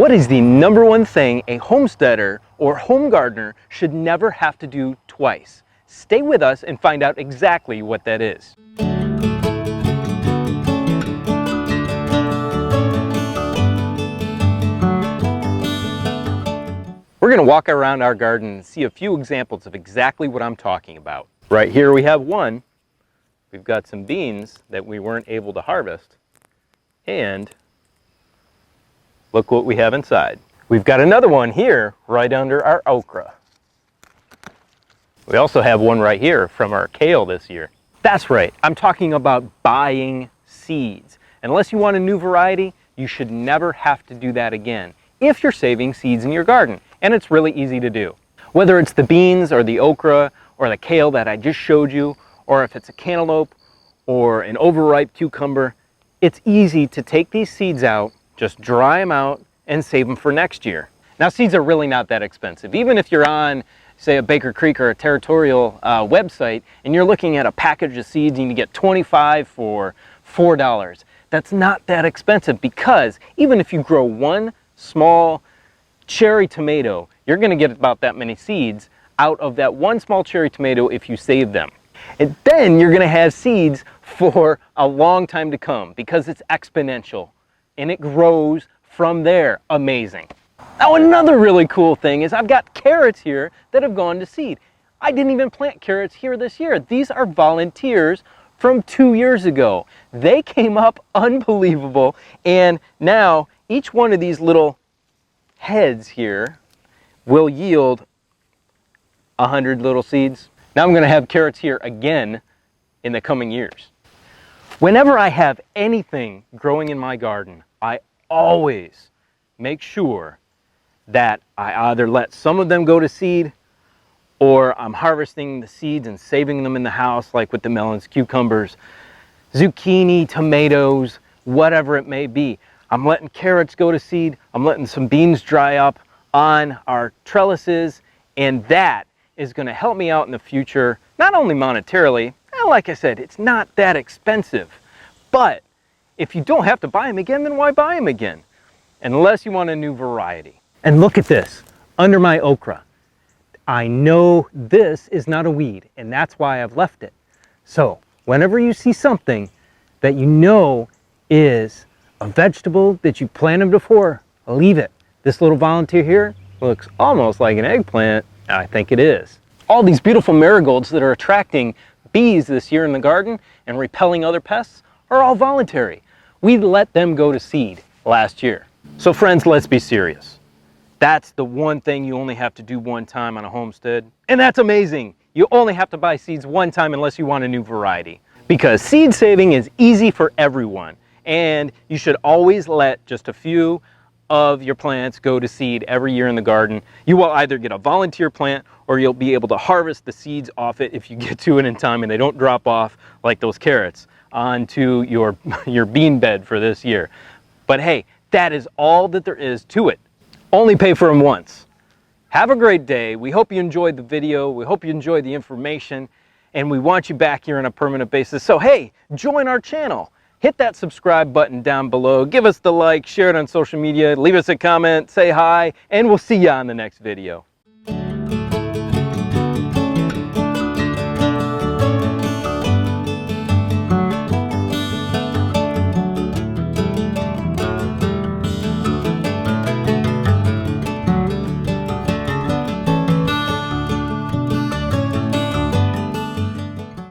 What is the number one thing a homesteader or home gardener should never have to do twice? Stay with us and find out exactly what that is. We're going to walk around our garden and see a few examples of exactly what I'm talking about. Right here we have one. We've got some beans that we weren't able to harvest. And look what we have inside. We've got another one here right under our okra. We also have one right here from our kale this year. That's right, I'm talking about buying seeds. Unless you want a new variety, you should never have to do that again if you're saving seeds in your garden. And it's really easy to do. Whether it's the beans or the okra or the kale that I just showed you, or if it's a cantaloupe or an overripe cucumber, it's easy to take these seeds out, just dry them out and save them for next year. Now, seeds are really not that expensive. Even if you're on, say, a Baker Creek or a Territorial website and you're looking at a package of seeds and you get 25 for $4, that's not that expensive, because even if you grow one small cherry tomato, you're going to get about that many seeds out of that one small cherry tomato if you save them. And then you're going to have seeds for a long time to come, because it's exponential and it grows from there. Amazing. Now, another really cool thing is I've got carrots here that have gone to seed. I didn't even plant carrots here this year. These are volunteers from 2 years ago. They came up unbelievable, and now each one of these little heads here will yield 100 little seeds. Now I'm going to have carrots here again in the coming years. Whenever I have anything growing in my garden, I always make sure that I either let some of them go to seed, or I'm harvesting the seeds and saving them in the house, like with the melons, cucumbers, zucchini, tomatoes, whatever it may be. I'm letting carrots go to seed. I'm letting some beans dry up on our trellises, and that is going to help me out in the future, not only monetarily, like I said, it's not that expensive, but if you don't have to buy them again, then why buy them again? Unless you want a new variety. And look at this, under my okra. I know this is not a weed, and that's why I've left it. So whenever you see something that you know is a vegetable that you planted before, leave it. This little volunteer here looks almost like an eggplant. I think it is. All these beautiful marigolds that are attracting bees this year in the garden and repelling other pests are all voluntary. We let them go to seed last year. So friends, let's be serious. That's the one thing you only have to do one time on a homestead, and that's amazing. You only have to buy seeds one time unless you want a new variety, because seed saving is easy for everyone. And you should always let just a few of your plants go to seed every year in the garden. You will either get a volunteer plant, or you'll be able to harvest the seeds off it if you get to it in time and they don't drop off like those carrots onto your bean bed for this year. But hey, that is all that there is to it. Only pay for them once. Have a great day. We hope you enjoyed the video. We hope you enjoyed the information, and we want you back here on a permanent basis. So hey, join our channel. Hit that subscribe button down below, give us the like, share it on social media, leave us a comment, say hi, and we'll see you on the next video.